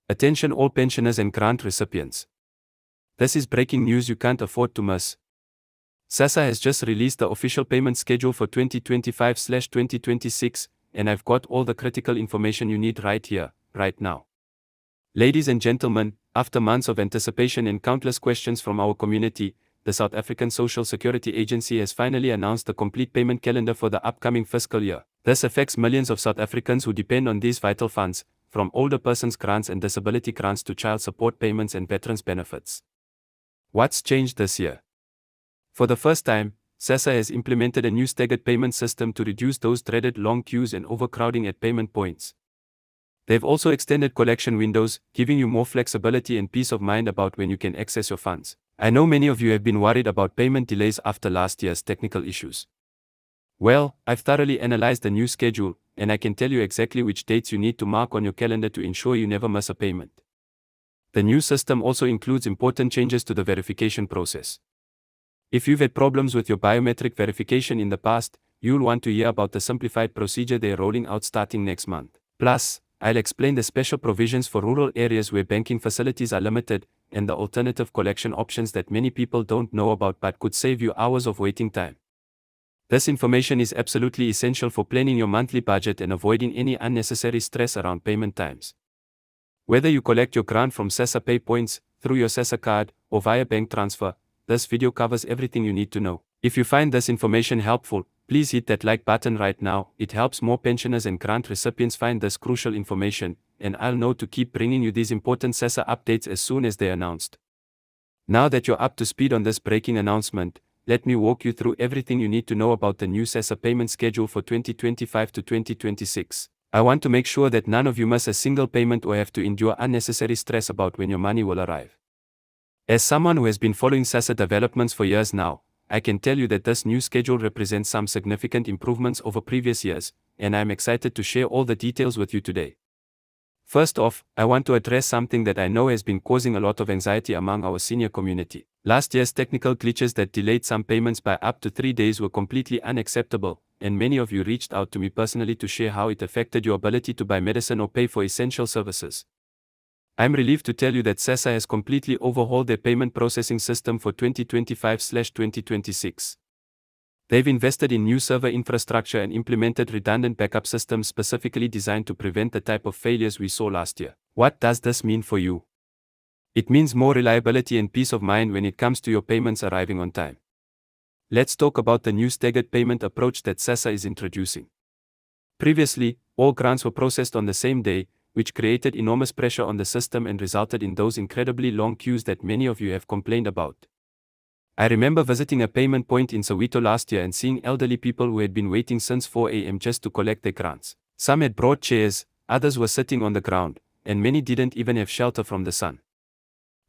Attention all pensioners and grant recipients. This is breaking news you can't afford to miss. SASSA has just released the official payment schedule for 2025/2026, and I've got all the critical information you need right here, right now. Ladies and gentlemen, after months of anticipation and countless questions from our community, the South African Social Security Agency has finally announced the complete payment calendar for the upcoming fiscal year. This affects millions of South Africans who depend on these vital funds, from older persons grants and disability grants to child support payments and veterans benefits. What's changed this year? For the first time, SASSA has implemented a new staggered payment system to reduce those dreaded long queues and overcrowding at payment points. They've also extended collection windows, giving you more flexibility and peace of mind about when you can access your funds. I know many of you have been worried about payment delays after last year's technical issues. Well, I've thoroughly analyzed the new schedule, and I can tell you exactly which dates you need to mark on your calendar to ensure you never miss a payment. The new system also includes important changes to the verification process. If you've had problems with your biometric verification in the past, you'll want to hear about the simplified procedure they're rolling out starting next month. Plus, I'll explain the special provisions for rural areas where banking facilities are limited, and the alternative collection options that many people don't know about but could save you hours of waiting time. This information is absolutely essential for planning your monthly budget and avoiding any unnecessary stress around payment times. Whether you collect your grant from SASSA Pay Points, through your SASSA card, or via bank transfer, this video covers everything you need to know. If you find this information helpful, please hit that like button right now. It helps more pensioners and grant recipients find this crucial information, and I'll know to keep bringing you these important SASSA updates as soon as they're announced. Now that you're up to speed on this breaking announcement, let me walk you through everything you need to know about the new SASSA payment schedule for 2025 to 2026. I want to make sure that none of you miss a single payment or have to endure unnecessary stress about when your money will arrive. As someone who has been following SASSA developments for years now, I can tell you that this new schedule represents some significant improvements over previous years, and I'm excited to share all the details with you today. First off, I want to address something that I know has been causing a lot of anxiety among our senior community. Last year's technical glitches that delayed some payments by up to 3 days were completely unacceptable, and many of you reached out to me personally to share how it affected your ability to buy medicine or pay for essential services. I'm relieved to tell you that SASSA has completely overhauled their payment processing system for 2025/2026. They've invested in new server infrastructure and implemented redundant backup systems specifically designed to prevent the type of failures we saw last year. What does this mean for you? It means more reliability and peace of mind when it comes to your payments arriving on time. Let's talk about the new staggered payment approach that SASSA is introducing. Previously, all grants were processed on the same day, which created enormous pressure on the system and resulted in those incredibly long queues that many of you have complained about. I remember visiting a payment point in Soweto last year and seeing elderly people who had been waiting since 4 a.m. just to collect their grants. Some had brought chairs, others were sitting on the ground, and many didn't even have shelter from the sun.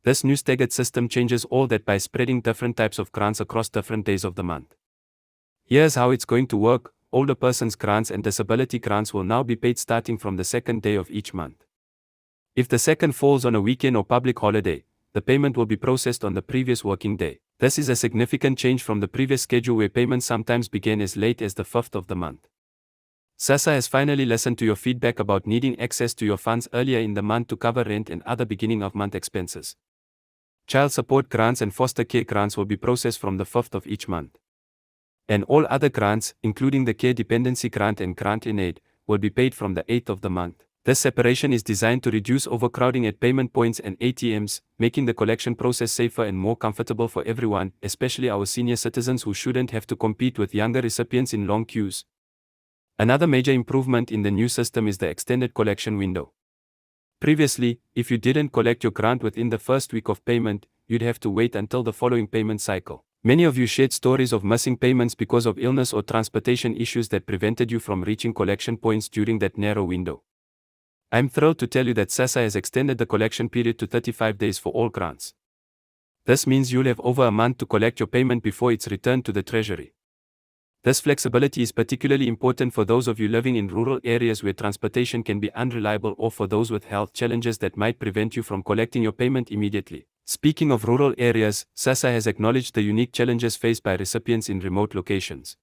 This new staggered system changes all that by spreading different types of grants across different days of the month. Here's how it's going to work. Older persons grants and disability grants will now be paid starting from the second day of each month. If the second falls on a weekend or public holiday, the payment will be processed on the previous working day. This is a significant change from the previous schedule where payments sometimes began as late as the 5th of the month. SASSA has finally listened to your feedback about needing access to your funds earlier in the month to cover rent and other beginning-of-month expenses. Child support grants and foster care grants will be processed from the 5th of each month. And all other grants, including the care dependency grant and grant in aid, will be paid from the 8th of the month. This separation is designed to reduce overcrowding at payment points and ATMs, making the collection process safer and more comfortable for everyone, especially our senior citizens who shouldn't have to compete with younger recipients in long queues. Another major improvement in the new system is the extended collection window. Previously, if you didn't collect your grant within the first week of payment, you'd have to wait until the following payment cycle. Many of you shared stories of missing payments because of illness or transportation issues that prevented you from reaching collection points during that narrow window. I'm thrilled to tell you that SASSA has extended the collection period to 35 days for all grants. This means you'll have over a month to collect your payment before it's returned to the Treasury. This flexibility is particularly important for those of you living in rural areas where transportation can be unreliable or for those with health challenges that might prevent you from collecting your payment immediately. Speaking of rural areas, SASSA has acknowledged the unique challenges faced by recipients in remote locations.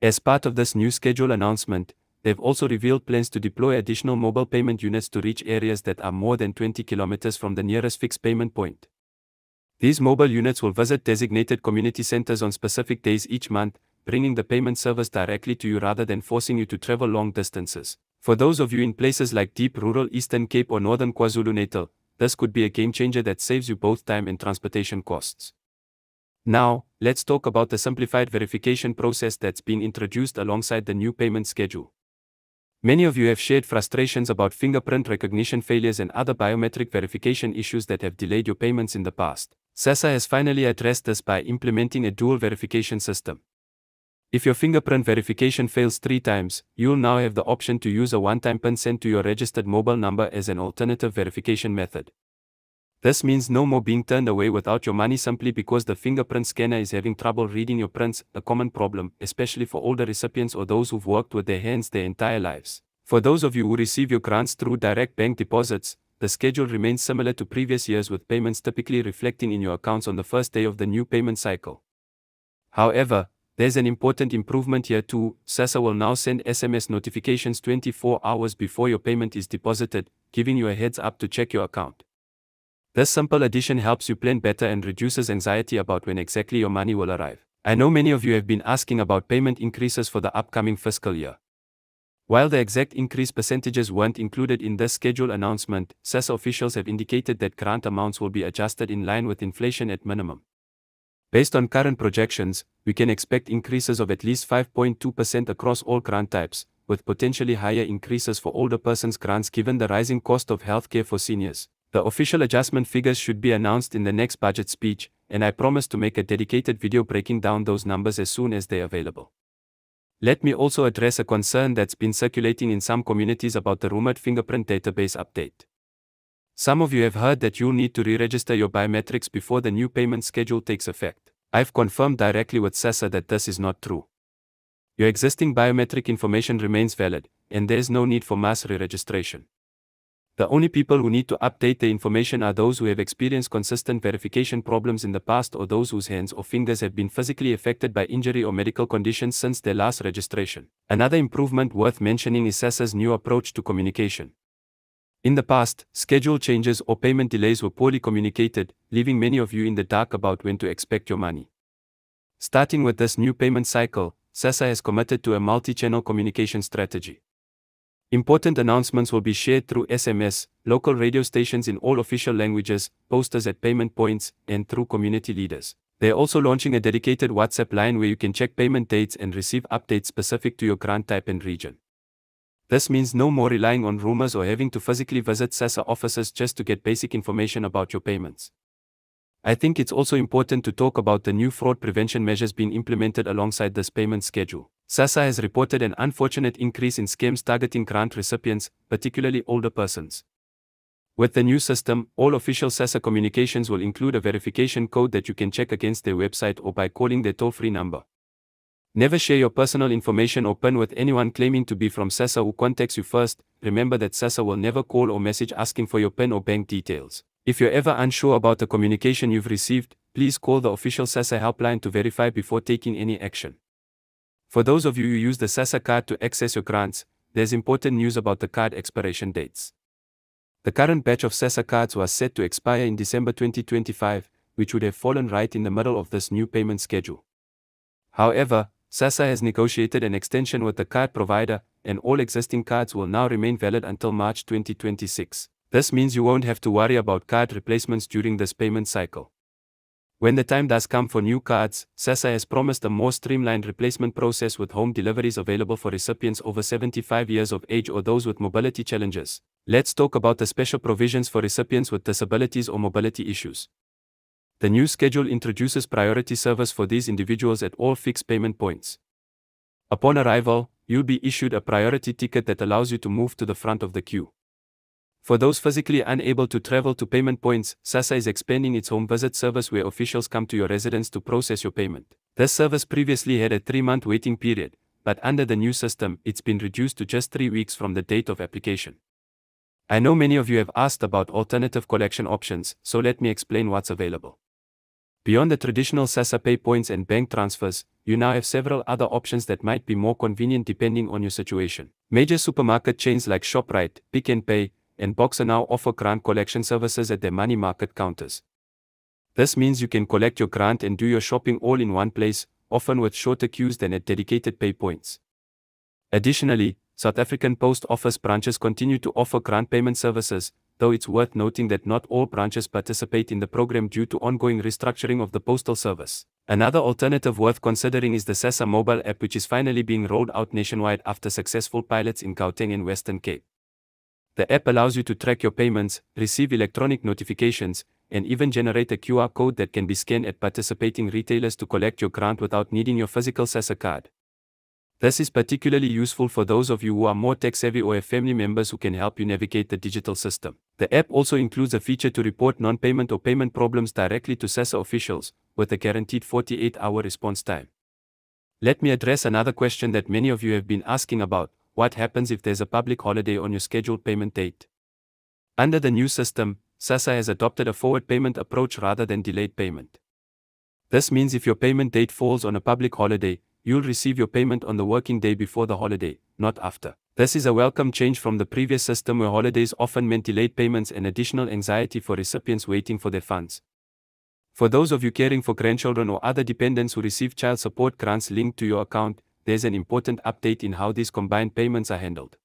As part of this new schedule announcement, they've also revealed plans to deploy additional mobile payment units to reach areas that are more than 20 kilometers from the nearest fixed payment point. These mobile units will visit designated community centers on specific days each month, bringing the payment service directly to you rather than forcing you to travel long distances. For those of you in places like deep rural Eastern Cape or northern KwaZulu-Natal, this could be a game changer that saves you both time and transportation costs. Now, let's talk about the simplified verification process that's been introduced alongside the new payment schedule. Many of you have shared frustrations about fingerprint recognition failures and other biometric verification issues that have delayed your payments in the past. SASSA has finally addressed this by implementing a dual verification system. If your fingerprint verification fails 3 times, you'll now have the option to use a one-time PIN sent to your registered mobile number as an alternative verification method. This means no more being turned away without your money simply because the fingerprint scanner is having trouble reading your prints, a common problem, especially for older recipients or those who've worked with their hands their entire lives. For those of you who receive your grants through direct bank deposits, the schedule remains similar to previous years, with payments typically reflecting in your accounts on the first day of the new payment cycle. However, there's an important improvement here too. SASSA will now send SMS notifications 24 hours before your payment is deposited, giving you a heads up to check your account. This simple addition helps you plan better and reduces anxiety about when exactly your money will arrive. I know many of you have been asking about payment increases for the upcoming fiscal year. While the exact increase percentages weren't included in this schedule announcement, SASSA officials have indicated that grant amounts will be adjusted in line with inflation at minimum. Based on current projections, we can expect increases of at least 5.2% across all grant types, with potentially higher increases for older persons grants given the rising cost of healthcare for seniors. The official adjustment figures should be announced in the next budget speech, and I promise to make a dedicated video breaking down those numbers as soon as they're available. Let me also address a concern that's been circulating in some communities about the rumored fingerprint database update. Some of you have heard that you'll need to re-register your biometrics before the new payment schedule takes effect. I've confirmed directly with SASSA that this is not true. Your existing biometric information remains valid, and there's no need for mass re-registration. The only people who need to update the information are those who have experienced consistent verification problems in the past or those whose hands or fingers have been physically affected by injury or medical conditions since their last registration. Another improvement worth mentioning is SASSA's new approach to communication. In the past, schedule changes or payment delays were poorly communicated, leaving many of you in the dark about when to expect your money. Starting with this new payment cycle, SASSA has committed to a multi-channel communication strategy. Important announcements will be shared through SMS, local radio stations in all official languages, posters at payment points, and through community leaders. They're also launching a dedicated WhatsApp line where you can check payment dates and receive updates specific to your grant type and region. This means no more relying on rumors or having to physically visit SASSA offices just to get basic information about your payments. I think it's also important to talk about the new fraud prevention measures being implemented alongside this payment schedule. SASSA has reported an unfortunate increase in scams targeting grant recipients, particularly older persons. With the new system, all official SASSA communications will include a verification code that you can check against their website or by calling their toll-free number. Never share your personal information or PIN with anyone claiming to be from SASSA who contacts you first. Remember that SASSA will never call or message asking for your PIN or bank details. If you're ever unsure about the communication you've received, please call the official SASSA helpline to verify before taking any action. For those of you who use the SASSA card to access your grants, there's important news about the card expiration dates. The current batch of SASSA cards was set to expire in December 2025, which would have fallen right in the middle of this new payment schedule. However, SASSA has negotiated an extension with the card provider, and all existing cards will now remain valid until March 2026. This means you won't have to worry about card replacements during this payment cycle. When the time does come for new cards, SASSA has promised a more streamlined replacement process with home deliveries available for recipients over 75 years of age or those with mobility challenges. Let's talk about the special provisions for recipients with disabilities or mobility issues. The new schedule introduces priority service for these individuals at all fixed payment points. Upon arrival, you'll be issued a priority ticket that allows you to move to the front of the queue. For those physically unable to travel to payment points, SASSA is expanding its home visit service where officials come to your residence to process your payment. This service previously had a 3-month waiting period, but under the new system, it's been reduced to just 3 weeks from the date of application. I know many of you have asked about alternative collection options, so let me explain what's available. Beyond the traditional SASSA pay points and bank transfers, you now have several other options that might be more convenient depending on your situation. Major supermarket chains like ShopRite, Pick n Pay, and Boxer now offer grant collection services at their money market counters. This means you can collect your grant and do your shopping all in one place, often with shorter queues than at dedicated pay points. Additionally, South African Post Office branches continue to offer grant payment services, though it's worth noting that not all branches participate in the program due to ongoing restructuring of the postal service. Another alternative worth considering is the SASSA mobile app, which is finally being rolled out nationwide after successful pilots in Gauteng and Western Cape. The app allows you to track your payments, receive electronic notifications, and even generate a QR code that can be scanned at participating retailers to collect your grant without needing your physical SASSA card. This is particularly useful for those of you who are more tech-savvy or have family members who can help you navigate the digital system. The app also includes a feature to report non-payment or payment problems directly to SASSA officials, with a guaranteed 48-hour response time. Let me address another question that many of you have been asking about: what happens if there's a public holiday on your scheduled payment date? Under the new system, SASSA has adopted a forward payment approach rather than delayed payment. This means if your payment date falls on a public holiday, you'll receive your payment on the working day before the holiday, not after. This is a welcome change from the previous system where holidays often meant delayed payments and additional anxiety for recipients waiting for their funds. For those of you caring for grandchildren or other dependents who receive child support grants linked to your account, there's an important update in how these combined payments are handled.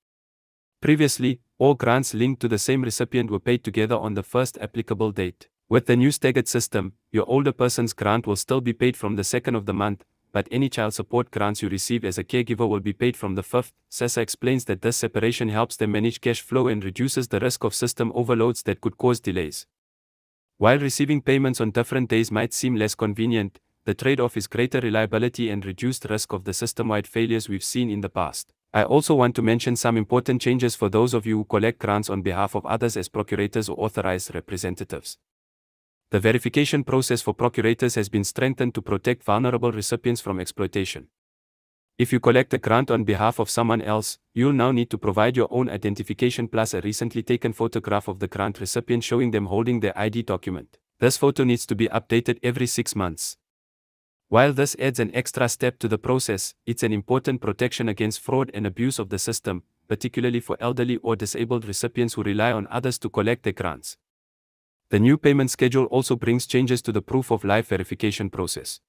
Previously, all grants linked to the same recipient were paid together on the first applicable date. With the new staggered system, your older person's grant will still be paid from the 2nd of the month, but any child support grants you receive as a caregiver will be paid from the 5th. SASSA explains that this separation helps them manage cash flow and reduces the risk of system overloads that could cause delays. While receiving payments on different days might seem less convenient, the trade-off is greater reliability and reduced risk of the system-wide failures we've seen in the past. I also want to mention some important changes for those of you who collect grants on behalf of others as procurators or authorized representatives. The verification process for procurators has been strengthened to protect vulnerable recipients from exploitation. If you collect a grant on behalf of someone else, you'll now need to provide your own identification plus a recently taken photograph of the grant recipient showing them holding their ID document. This photo needs to be updated every 6 months. While this adds an extra step to the process, it's an important protection against fraud and abuse of the system, particularly for elderly or disabled recipients who rely on others to collect their grants. The new payment schedule also brings changes to the proof of life verification process.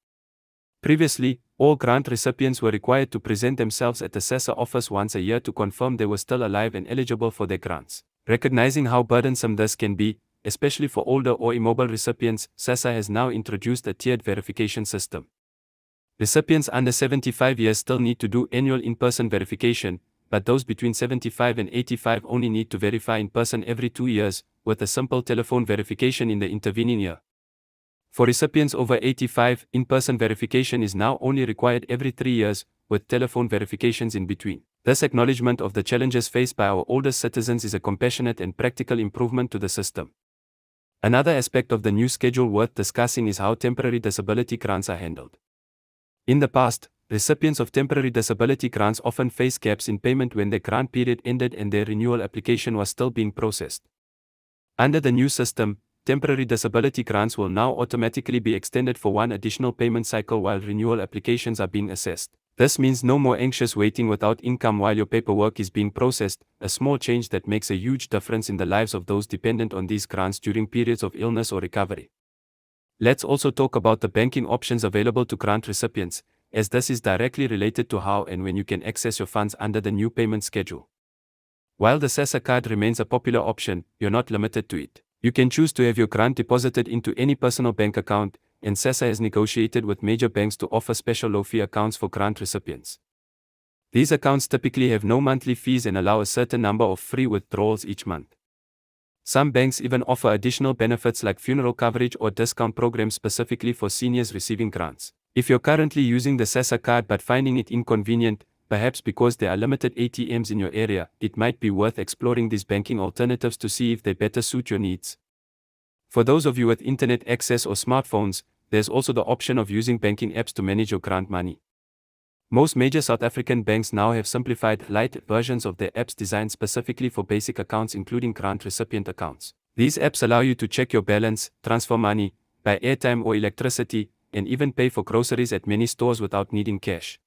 Previously, all grant recipients were required to present themselves at the SASSA office once a year to confirm they were still alive and eligible for their grants. Recognizing how burdensome this can be, especially for older or immobile recipients, SASSA has now introduced a tiered verification system. Recipients under 75 years still need to do annual in-person verification, but those between 75 and 85 only need to verify in person every 2 years, with a simple telephone verification in the intervening year. For recipients over 85, in-person verification is now only required every 3 years, with telephone verifications in between. This acknowledgement of the challenges faced by our older citizens is a compassionate and practical improvement to the system. Another aspect of the new schedule worth discussing is how temporary disability grants are handled. In the past, recipients of temporary disability grants often face gaps in payment when their grant period ended and their renewal application was still being processed. Under the new system, temporary disability grants will now automatically be extended for one additional payment cycle while renewal applications are being assessed. This means no more anxious waiting without income while your paperwork is being processed, a small change that makes a huge difference in the lives of those dependent on these grants during periods of illness or recovery. Let's also talk about the banking options available to grant recipients, as this is directly related to how and when you can access your funds under the new payment schedule. While the SASSA card remains a popular option, you're not limited to it. You can choose to have your grant deposited into any personal bank account, and SASSA has negotiated with major banks to offer special low-fee accounts for grant recipients. These accounts typically have no monthly fees and allow a certain number of free withdrawals each month. Some banks even offer additional benefits like funeral coverage or discount programs specifically for seniors receiving grants. If you're currently using the SASSA card but finding it inconvenient, perhaps because there are limited ATMs in your area, it might be worth exploring these banking alternatives to see if they better suit your needs. For those of you with internet access or smartphones, there's also the option of using banking apps to manage your grant money. Most major South African banks now have simplified, light versions of their apps designed specifically for basic accounts, including grant recipient accounts. These apps allow you to check your balance, transfer money, buy airtime or electricity, and even pay for groceries at many stores without needing cash.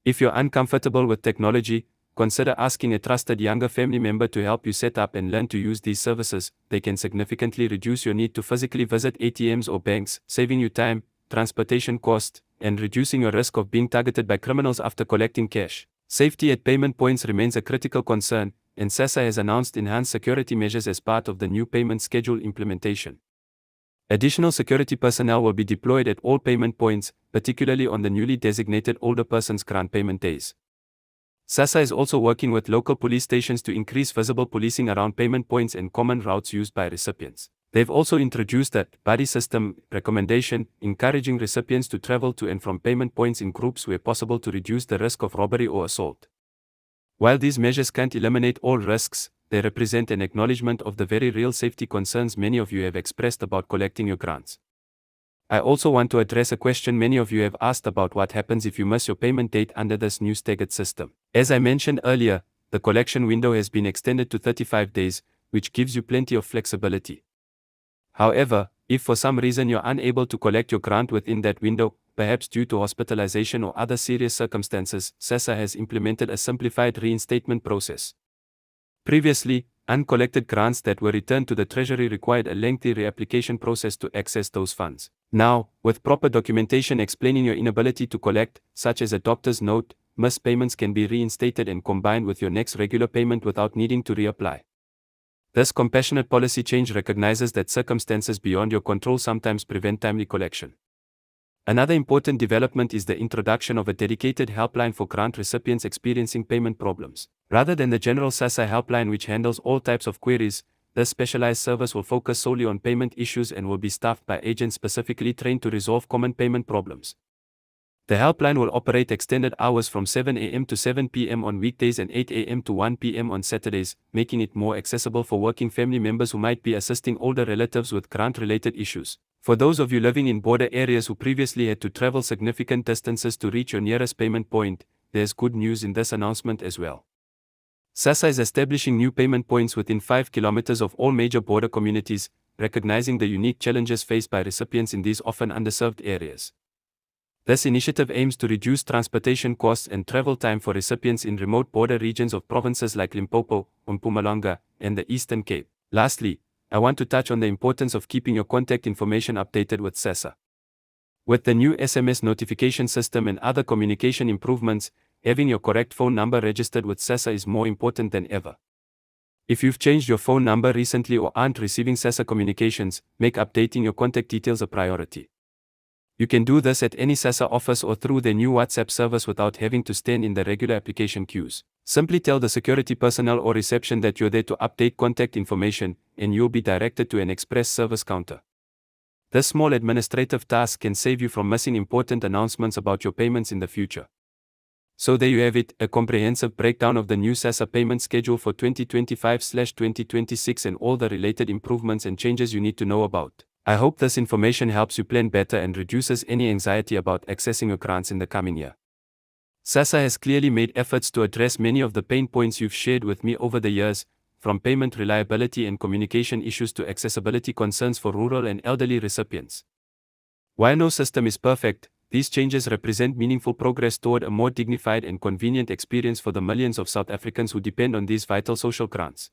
If you're uncomfortable with technology, consider asking a trusted younger family member to help you set up and learn to use these services. They can significantly reduce your need to physically visit ATMs or banks, saving you time, transportation cost, and reducing your risk of being targeted by criminals after collecting cash. Safety at payment points remains a critical concern, and SASSA has announced enhanced security measures as part of the new payment schedule implementation. Additional security personnel will be deployed at all payment points, particularly on the newly designated older persons grant payment days. SASSA is also working with local police stations to increase visible policing around payment points and common routes used by recipients. They've also introduced a buddy system recommendation, encouraging recipients to travel to and from payment points in groups where possible to reduce the risk of robbery or assault. While these measures can't eliminate all risks, they represent an acknowledgement of the very real safety concerns many of you have expressed about collecting your grants. I also want to address a question many of you have asked about what happens if you miss your payment date under this new staggered system. As I mentioned earlier, the collection window has been extended to 35 days, which gives you plenty of flexibility. However, if for some reason you're unable to collect your grant within that window, perhaps due to hospitalization or other serious circumstances, SASSA has implemented a simplified reinstatement process. Previously, uncollected grants that were returned to the Treasury required a lengthy reapplication process to access those funds. Now, with proper documentation explaining your inability to collect, such as a doctor's note, missed payments can be reinstated and combined with your next regular payment without needing to reapply. This compassionate policy change recognizes that circumstances beyond your control sometimes prevent timely collection. Another important development is the introduction of a dedicated helpline for grant recipients experiencing payment problems. Rather than the general SASSA helpline which handles all types of queries, this specialized service will focus solely on payment issues and will be staffed by agents specifically trained to resolve common payment problems. The helpline will operate extended hours from 7 a.m. to 7 p.m. on weekdays and 8 a.m. to 1 p.m. on Saturdays, making it more accessible for working family members who might be assisting older relatives with grant-related issues. For those of you living in border areas who previously had to travel significant distances to reach your nearest payment point, there's good news in this announcement as well. SASSA is establishing new payment points within 5 kilometers of all major border communities, recognizing the unique challenges faced by recipients in these often underserved areas. This initiative aims to reduce transportation costs and travel time for recipients in remote border regions of provinces like Limpopo, Mpumalanga, and the Eastern Cape. Lastly, I want to touch on the importance of keeping your contact information updated with SASSA. With the new SMS notification system and other communication improvements, having your correct phone number registered with SASSA is more important than ever. If you've changed your phone number recently or aren't receiving SASSA communications, make updating your contact details a priority. You can do this at any SASSA office or through their new WhatsApp service without having to stand in the regular application queues. Simply tell the security personnel or reception that you're there to update contact information, and you'll be directed to an express service counter. This small administrative task can save you from missing important announcements about your payments in the future. So there you have it, a comprehensive breakdown of the new SASSA payment schedule for 2025/2026 and all the related improvements and changes you need to know about. I hope this information helps you plan better and reduces any anxiety about accessing your grants in the coming year. SASSA has clearly made efforts to address many of the pain points you've shared with me over the years, from payment reliability and communication issues to accessibility concerns for rural and elderly recipients. While no system is perfect, these changes represent meaningful progress toward a more dignified and convenient experience for the millions of South Africans who depend on these vital social grants.